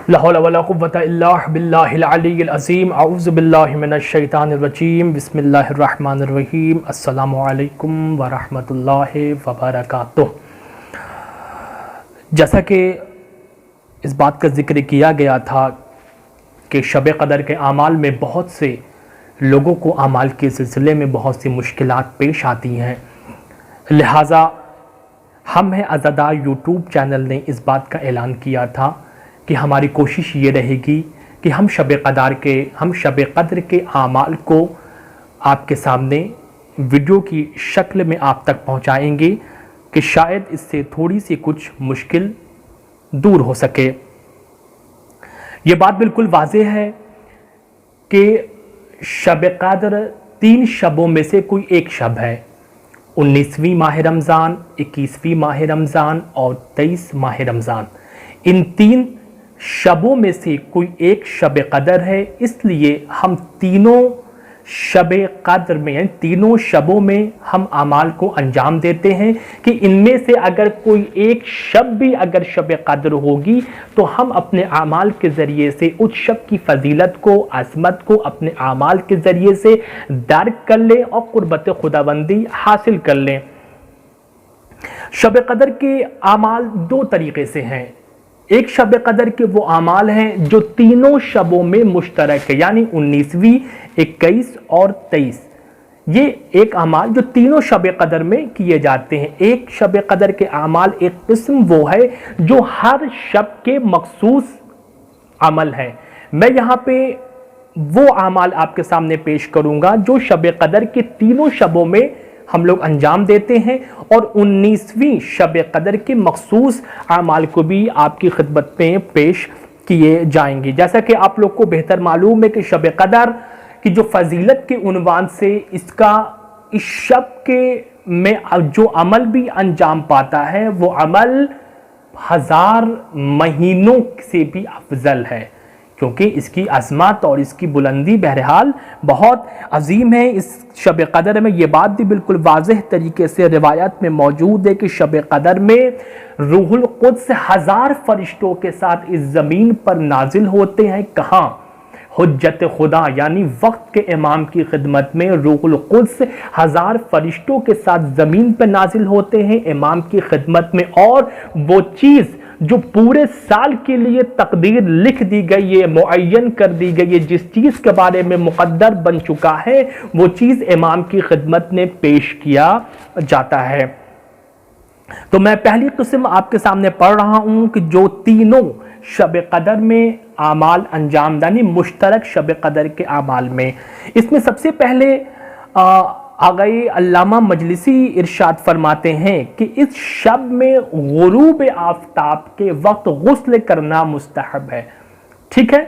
لا حول ولا قوة الا باللہ العلی العظیم اعوذ باللہ من الشیطان الرجیم بسم اللہ الرحمن الرحیم السلام علیکم ورحمۃ اللہ وبرکاتہ۔ جیسا کہ اس بات کا ذکر کیا گیا تھا کہ شب قدر کے اعمال میں بہت سے لوگوں کو اعمال کے سلسلے میں بہت سی مشکلات پیش آتی ہیں، لہٰذا ہم عزادار یوٹیوب چینل نے اس بات کا اعلان کیا تھا کہ ہماری کوشش یہ رہے گی کہ ہم شب قدر کے اعمال کو آپ کے سامنے ویڈیو کی شکل میں آپ تک پہنچائیں گے کہ شاید اس سے تھوڑی سی کچھ مشکل دور ہو سکے۔ یہ بات بالکل واضح ہے کہ شب قدر 3 شبوں میں سے کوئی ایک شب ہے، 19ویں ماہ رمضان، 21ویں ماہ رمضان اور 23 ماہ رمضان۔ ان 3 شبوں میں سے کوئی ایک شب قدر ہے، اس لیے ہم تینوں شب قدر میں یعنی تینوں شبوں میں ہم اعمال کو انجام دیتے ہیں کہ ان میں سے اگر کوئی ایک شب بھی اگر شب قدر ہوگی تو ہم اپنے اعمال کے ذریعے سے اس شب کی فضیلت کو، عظمت کو اپنے اعمال کے ذریعے سے درک کر لیں اور قربت خداوندی حاصل کر لیں۔ شب قدر کے اعمال 2 طریقے سے ہیں۔ ایک شب قدر کے وہ اعمال ہیں جو تینوں شبوں میں مشترک ہے، یعنی 19ویں، 21 اور 23۔ یہ ایک اعمال جو تینوں شب قدر میں کیے جاتے ہیں۔ ایک شب قدر کے اعمال ایک قسم وہ ہے جو ہر شب کے مخصوص عمل ہے۔ میں یہاں پہ وہ اعمال آپ کے سامنے پیش کروں گا جو شب قدر کے تینوں شبوں میں ہم لوگ انجام دیتے ہیں، اور 19ویں شب قدر کے مخصوص اعمال کو بھی آپ کی خدمت میں پیش کیے جائیں گے۔ جیسا کہ آپ لوگ کو بہتر معلوم ہے کہ شب قدر کی جو فضیلت کے عنوان سے اس شب کے میں جو عمل بھی انجام پاتا ہے وہ عمل 1000 مہینوں سے بھی افضل ہے، کیونکہ اس کی عظمت اور اس کی بلندی بہرحال بہت عظیم ہے۔ اس شب قدر میں یہ بات بھی بالکل واضح طریقے سے روایت میں موجود ہے کہ شب قدر میں روح القدس 1000 فرشتوں کے ساتھ اس زمین پر نازل ہوتے ہیں۔ کہاں؟ حجت خدا یعنی وقت کے امام کی خدمت میں روح القدس 1000 فرشتوں کے ساتھ زمین پر نازل ہوتے ہیں امام کی خدمت میں، اور وہ چیز جو پورے سال کے لیے تقدیر لکھ دی گئی ہے، معین کر دی گئی ہے، جس چیز کے بارے میں مقدر بن چکا ہے، وہ چیز امام کی خدمت میں پیش کیا جاتا ہے۔ تو میں پہلی قسم آپ کے سامنے پڑھ رہا ہوں کہ جو تینوں شب قدر میں اعمال انجام دانی مشترک شب قدر کے اعمال میں، اس میں سب سے پہلے آغائی علامہ مجلسی ارشاد فرماتے ہیں کہ اس شب میں غروب آفتاب کے وقت غسل کرنا مستحب ہے۔ ٹھیک ہے،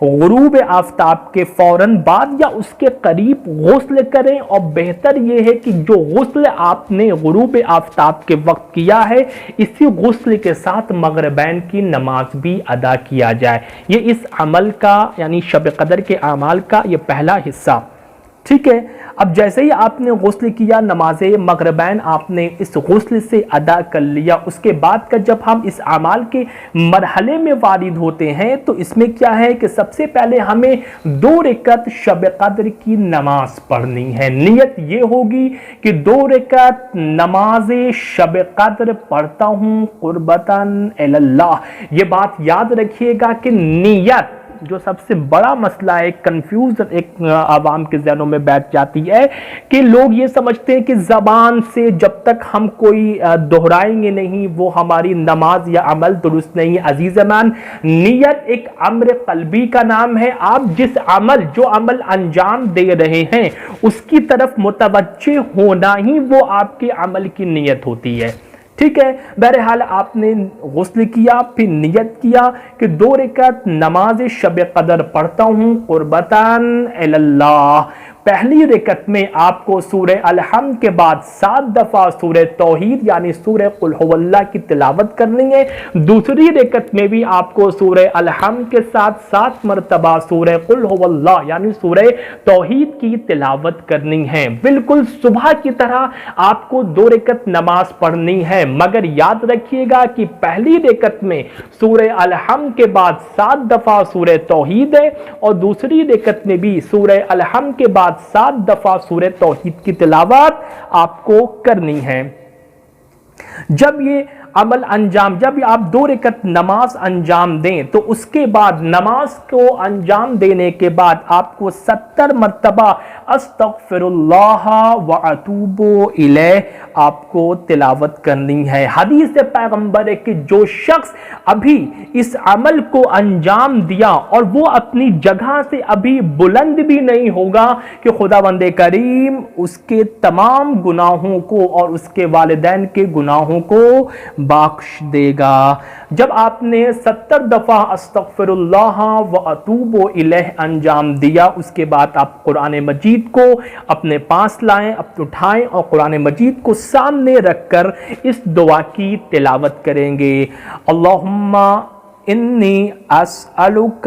غروب آفتاب کے فوراً بعد یا اس کے قریب غسل کریں، اور بہتر یہ ہے کہ جو غسل آپ نے غروب آفتاب کے وقت کیا ہے اسی غسل کے ساتھ مغربین کی نماز بھی ادا کیا جائے۔ یہ اس عمل کا یعنی شب قدر کے اعمال کا یہ پہلا حصہ۔ ٹھیک ہے، اب جیسے ہی آپ نے غسل کیا، نماز مغربین آپ نے اس غسل سے ادا کر لیا، اس کے بعد کا جب ہم اس اعمال کے مرحلے میں وارد ہوتے ہیں تو اس میں کیا ہے کہ سب سے پہلے ہمیں 2 رکعت شب قدر کی نماز پڑھنی ہے۔ نیت یہ ہوگی کہ 2 رکعت نماز شب قدر پڑھتا ہوں قربتاً الی اللہ۔ یہ بات یاد رکھیے گا کہ نیت جو سب سے بڑا مسئلہ ہے، کنفیوز ایک عوام کے ذہنوں میں بیٹھ جاتی ہے کہ لوگ یہ سمجھتے ہیں کہ زبان سے جب تک ہم کوئی دہرائیں گے نہیں وہ ہماری نماز یا عمل درست نہیں۔ عزیزان، نیت ایک امر قلبی کا نام ہے۔ آپ جو عمل انجام دے رہے ہیں اس کی طرف متوجہ ہونا ہی وہ آپ کے عمل کی نیت ہوتی ہے۔ ٹھیک ہے، بہرحال آپ نے غسل کیا، پھر نیت کیا کہ 2 رکعت نماز شب قدر پڑھتا ہوں قربتاً الی اللہ۔ پہلی رکعت میں آپ کو سورہ الحمد کے بعد 7 دفعہ سورہ توحید یعنی سورہ قل هو اللہ کی تلاوت کرنی ہے، دوسری رکعت میں بھی آپ کو سورہ الحمد کے ساتھ 7 مرتبہ سورہ قل هو اللہ یعنی سورہ توحید کی تلاوت کرنی ہے۔ بالکل صبح کی طرح آپ کو 2 رکعت نماز پڑھنی ہے، مگر یاد رکھیے گا کہ پہلی رکعت میں سورہ الحمد کے بعد 7 دفعہ سورہ توحید ہے اور دوسری رکعت میں بھی سورہ الحمد کے بعد 7 دفعہ سورہ توحید کی تلاوت آپ کو کرنی ہے۔ جب یہ عمل انجام، جب آپ 2 رکعت نماز انجام دیں تو اس کے بعد نماز کو انجام دینے کے بعد آپ کو 70 مرتبہ استغفر اللہ واتوب الیہ آپ کو تلاوت کرنی ہے۔ حدیث پیغمبر ہے کہ جو شخص ابھی اس عمل کو انجام دیا اور وہ اپنی جگہ سے ابھی بلند بھی نہیں ہوگا کہ خداوند کریم اس کے تمام گناہوں کو اور اس کے والدین کے گناہوں کو بخش دے گا۔ جب آپ نے 70 دفعہ استغفر اللہ و اتوب الیہ انجام دیا، اس کے بعد آپ قرآن مجید کو اپنے پاس لائیں، اٹھائیں اور قرآن مجید کو سامنے رکھ کر اس دعا کی تلاوت کریں گے۔ اللہم انی اسألک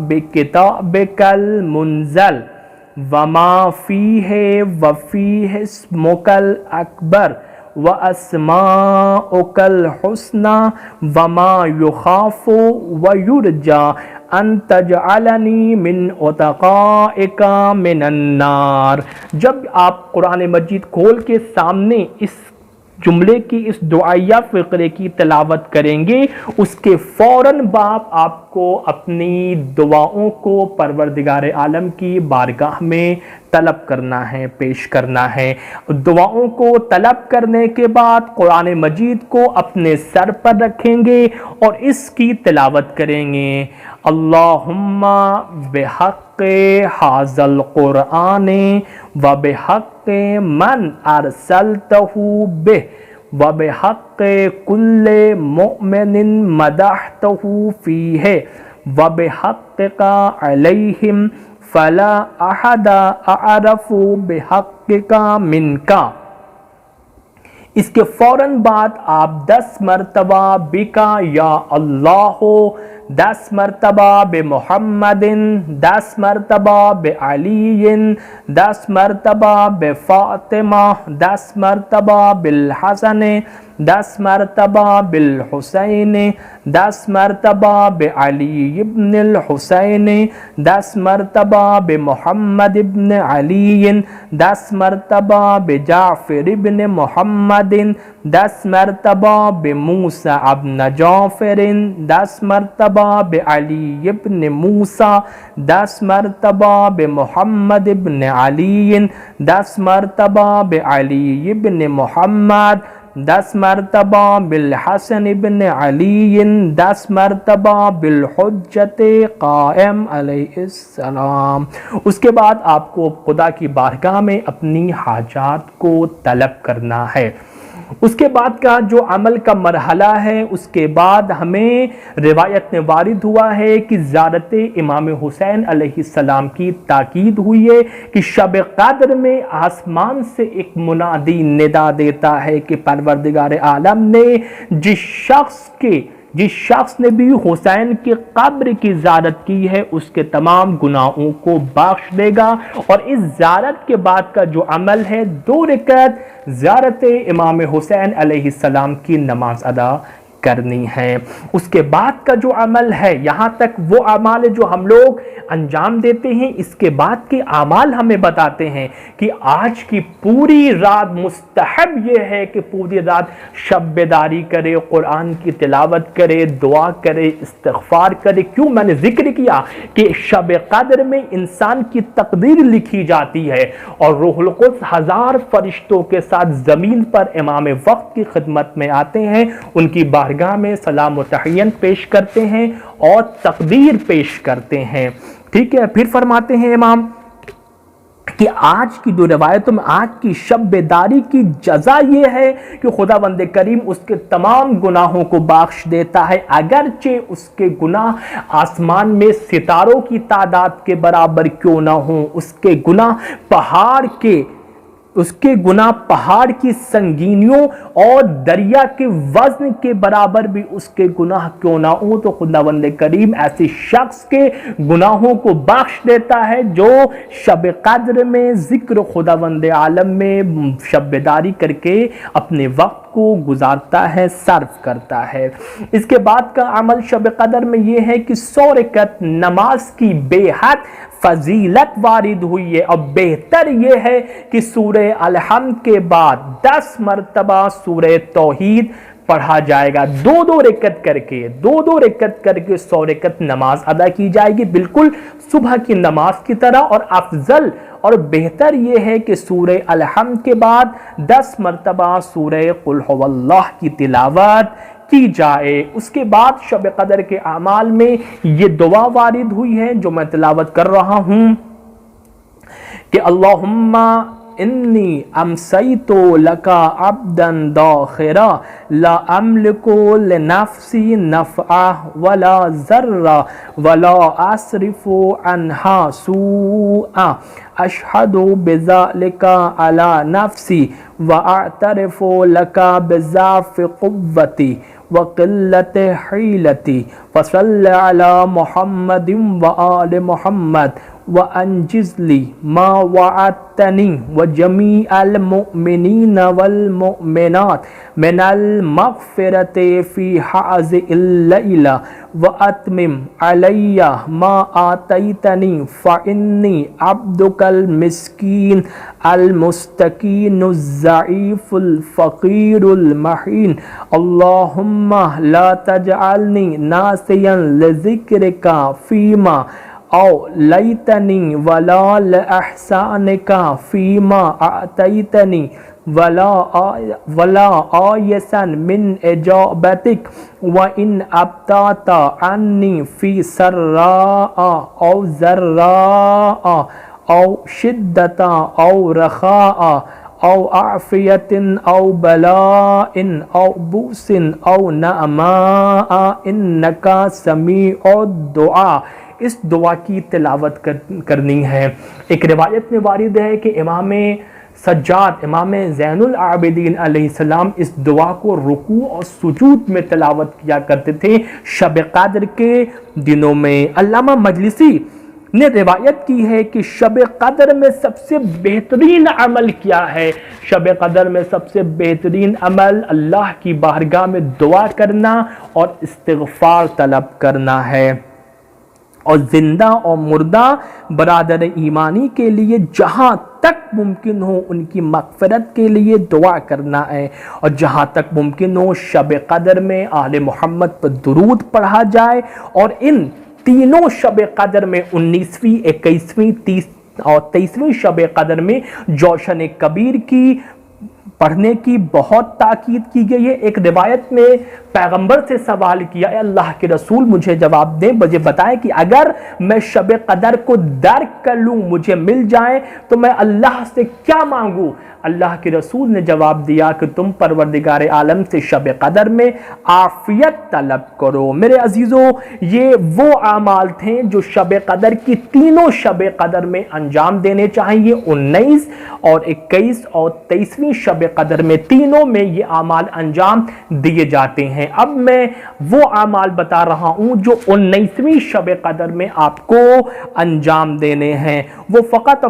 بکتابک المنزل وما فیہ وفیہ اسمک الاکبر وَأَسْمَاؤُكَ الْحُسْنَى وَمَا يُخَافُ وَيُرْجَى أَن تَجْعَلَنِي مِنْ عُتَقَائِكَ مِنَ النَّارِ۔ جب آپ قرآن مجید کھول کے سامنے اس جملے کی، اس دعائیہ فقرے کی تلاوت کریں گے، اس کے فوراً بعد آپ کو اپنی دعاؤں کو پروردگار عالم کی بارگاہ میں طلب کرنا ہے، پیش کرنا ہے۔ دعاؤں کو طلب کرنے کے بعد قرآن مجید کو اپنے سر پر رکھیں گے اور اس کی تلاوت کریں گے۔ اللہم بحق ھذا القرآن وبحق من ارسلتہ بہ وبحق کل مؤمن مدحتہ فیہ وبحقک علیہم فلا احد اعرف بحقک منک۔ اس کے فوراً بعد آپ 10 مرتبہ بکا یا اللہ، 10 مرتبہ بمحمد، 10 مرتبہ بعلی، 10 مرتبہ بفاطمہ، 10 مرتبہ بالحسن، 10 مرتبہ بالحسین، 10 مرتبہ بعلی ابن الحسین، 10 مرتبہ بمحمد ابن علی، 10 مرتبہ بجعفر ابن محمد، 10 مرتبہ بموسیٰ ابن جعفر، 10 مرتبہ بعلی ابن موسیٰ، 10 مرتبہ بمحمد ابن علی، 10 مرتبہ بعلی ابن محمد، 10 مرتبہ بالحسن ابن علی، 10 مرتبہ بالحجت قائم علیہ السلام۔ اس کے بعد آپ کو خدا کی بارگاہ میں اپنی حاجات کو طلب کرنا ہے۔ اس کے بعد کا جو عمل کا مرحلہ ہے، اس کے بعد ہمیں روایت میں وارد ہوا ہے کہ زیارت امام حسین علیہ السلام کی تاکید ہوئی ہے کہ شب قدر میں آسمان سے ایک منادی ندا دیتا ہے کہ پروردگار عالم نے جس شخص نے بھی حسین کی قبر کی زیارت کی ہے اس کے تمام گناہوں کو بخش دے گا۔ اور اس زیارت کے بعد کا جو عمل ہے 2 رکعت زیارت امام حسین علیہ السلام کی نماز ادا کرنی ہے۔ اس کے بعد کا جو عمل ہے، یہاں تک وہ اعمال جو ہم لوگ انجام دیتے ہیں، اس کے بعد کے اعمال ہمیں بتاتے ہیں کہ آج کی پوری رات مستحب یہ ہے کہ پوری رات شب بیداری کرے، قرآن کی تلاوت کرے، دعا کرے، استغفار کرے۔ کیوں میں نے ذکر کیا کہ شب قدر میں انسان کی تقدیر لکھی جاتی ہے اور روح القدس 1000 فرشتوں کے ساتھ زمین پر امام وقت کی خدمت میں آتے ہیں، ان کی بارگاہ میں سلام و تحیت پیش کرتے ہیں اور تقدیر پیش کرتے ہیں۔ ٹھیک ہے، پھر فرماتے ہیں امام کہ آج کی جو روایتوں میں آج کی شب بیداری کی جزا یہ ہے کہ خداوند کریم اس کے تمام گناہوں کو بخش دیتا ہے، اگرچہ اس کے گناہ آسمان میں ستاروں کی تعداد کے برابر کیوں نہ ہوں، اس کے گناہ پہاڑ کی سنگینیوں اور دریا کے وزن کے برابر بھی اس کے گناہ کیوں نہ ہوں، تو خداوند کریم ایسے شخص کے گناہوں کو بخش دیتا ہے جو شب قدر میں ذکر خداوند عالم میں شب بیداری کر کے اپنے وقت کو گزارتا ہے، صرف کرتا ہے۔ اس کے بعد کا عمل شب قدر میں یہ ہے کہ 100 رکعت نماز کی بے حد فضیلت وارد ہوئی ہے، اور بہتر یہ ہے کہ سورہ الحمد کے بعد 10 مرتبہ سورہ توحید پڑھا جائے گا، دو رکعت کر کے 100 رکعت نماز ادا کی جائے گی، بالکل صبح کی نماز کی طرح، اور افضل اور بہتر یہ ہے کہ سورہ الحمد کے بعد 10 مرتبہ سورہ قل هو اللہ کی تلاوت کی جائے۔ اس کے بعد شب قدر کے اعمال میں یہ دعا وارد ہوئی ہے جو میں تلاوت کر رہا ہوں کہ اللہم انی امسیت لکا عبدا داخرا لا املک لنفسی نفعا ولا ذرا ولا اصرف عنہا سوءا اشہد بذلک علی نفسی واعترف لکا بضعف قوتی وقلت حیلتی فصل علی محمد وآل محمد وانجز لی ما وعدتنی وجمیع المؤمنین والمؤمنات من المغفرت فی حاذ اللیلہ واتمم علی ما آتیتنی فانی عبدک المسکین المستکین الضعیف الفقیر المحین اللہم لا تجعلنی ناسیا لذکرک فیما او لیتنی ولا لإحسانک فیما اعطیتنی ولا آیسا من اجابتک وان ابطأت عنی فی سراء او ضراء او شدت او رخاء او عافیت او بلاء او بؤس او نعماء انکا سمیع الدعاء۔ اس دعا کی تلاوت کرنی ہے۔ ایک روایت میں وارد ہے کہ امام سجاد، امام زین العابدین علیہ السلام اس دعا کو رکوع اور سجود میں تلاوت کیا کرتے تھے شب قدر کے دنوں میں۔ علامہ مجلسی نے روایت کی ہے کہ شب قدر میں سب سے بہترین عمل کیا ہے؟ شب قدر میں سب سے بہترین عمل اللہ کی بارگاہ میں دعا کرنا اور استغفار طلب کرنا ہے، اور زندہ اور مردہ برادر ایمانی کے لیے جہاں تک ممکن ہو ان کی مغفرت کے لیے دعا کرنا ہے، اور جہاں تک ممکن ہو شب قدر میں آل محمد پر درود پڑھا جائے، اور ان تینوں شب قدر میں 19ویں، 21ویں، 30 اور 23ویں شب قدر میں جوشن کبیر کی پڑھنے کی بہت تاکید کی گئی ہے۔ ایک روایت میں پیغمبر سے سوال کیا، اے اللہ کے رسول مجھے جواب دیں، مجھے بتائیں کہ اگر میں شب قدر کو درک کر لوں، مجھے مل جائیں، تو میں اللہ سے کیا مانگوں؟ اللہ کے رسول نے جواب دیا کہ تم پروردگار عالم سے شب قدر میں عافیت طلب کرو۔ میرے عزیزو، یہ وہ اعمال تھے جو شب قدر کی تینوں شب قدر میں انجام دینے چاہیے، 19 اور 21 اور 23ویں شب قدر میں، تینوں میں یہ اعمال انجام دیے جاتے ہیں۔ اب میں وہ اعمال بتا رہا ہوں جو 19ویں شب قدر میں آپ کو انجام دینے ہیں۔ وہ فقط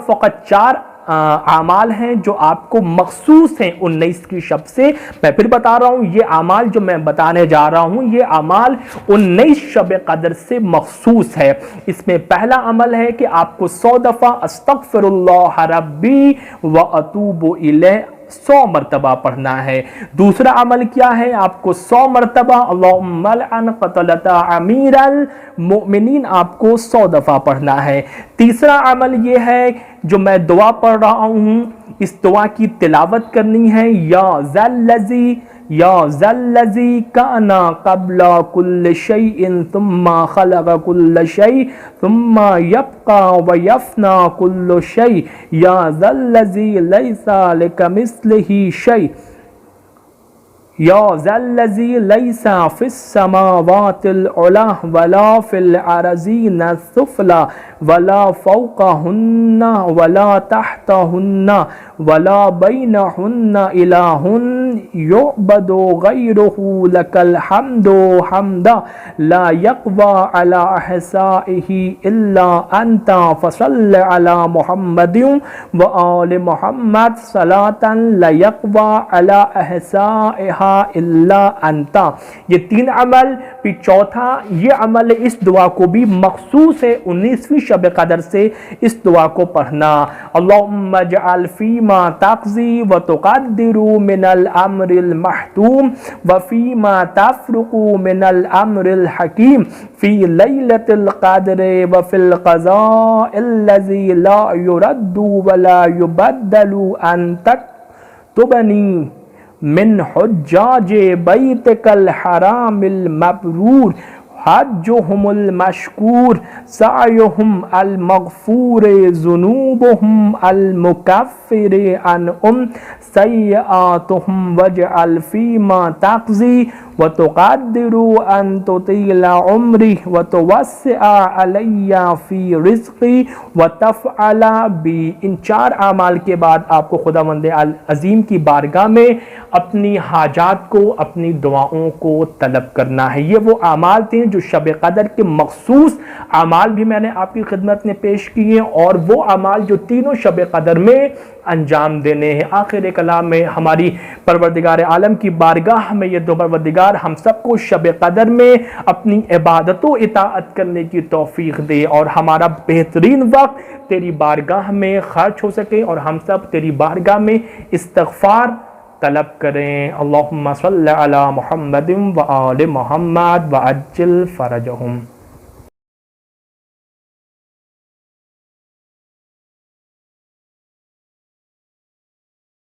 4 اعمال ہیں جو آپ کو مخصوص ہیں 19 کی شب سے۔ میں پھر بتا رہا ہوں، یہ اعمال جو میں بتانے جا رہا ہوں یہ اعمال 19 شب قدر سے مخصوص ہے۔ اس میں پہلا عمل ہے کہ آپ کو 100 دفعہ استغفر اللہ ربی واتوب الیہ 100 مرتبہ پڑھنا ہے۔ دوسرا عمل کیا ہے؟ آپ کو 100 مرتبہ اللہم لعن قتلۃ امیر المؤمنین آپ کو 100 دفعہ پڑھنا ہے۔ تیسرا عمل یہ ہے جو میں دعا پڑھ رہا ہوں، اس دعا کی تلاوت کرنی ہے، یا ذا الذی یا ذا الذی کان قبل کل شیء ثم خلق کل شیء ثم یبقى ویفنى کل شیء یا ذا الذی لیس لکمثلہ شیء یا ذا الذی لیس فی السماوات العلی ولا فی الارضین السفلی ولا فوقہن ولا تحتہن ولا بینہن الہ یعبد غیرہ لک الحمد حمدا لا یقوی علی احصائہ الا انت فصل علی محمد وآل محمد صلاة لا یقوی علی احصائہا الا انتا. یہ 3 عمل. پھر چوتھا یہ عمل اس دعا کو بھی مخصوص ہے 19ویں شب قدر سے اس دعا کو پڑھنا. اللہم اجعل فیما تقضی و تقدر من الامر المحتوم وفیما تفرق من الامر الحکیم فی لیلۃ القدر وفی القضاء الذی لا يرد ولا يبدل ان تکتبنی من حجاج بیتک الحرام المبرور حجهم المشکور سعیهم المغفور ذنوبهم المکفر عنهم سیئاتهم واجعل فیما تقضی وتقدر ان تطیل عمری وتوسع علی فی رزقی وتفعل بی. ان 4 اعمال کے بعد آپ کو خداوند عظیم کی بارگاہ میں اپنی حاجات کو اپنی دعاؤں کو طلب کرنا ہے. یہ وہ اعمال تھے جو شب قدر کے مخصوص اعمال بھی میں نے آپ کی خدمت میں پیش کیے اور وہ اعمال جو تینوں شب قدر میں انجام دینے ہیں. آخر کلام میں ہماری پروردگار عالم کی بارگاہ میں یہ دو پروردگار ہم سب کو شب قدر میں اپنی عبادت و اطاعت کرنے کی توفیق دے اور ہمارا بہترین وقت تیری بارگاہ میں خرچ ہو سکے اور ہم سب تیری بارگاہ میں استغفار طلب کریں. اللہم صلی علی محمد و آل محمد وعجل فرجہم.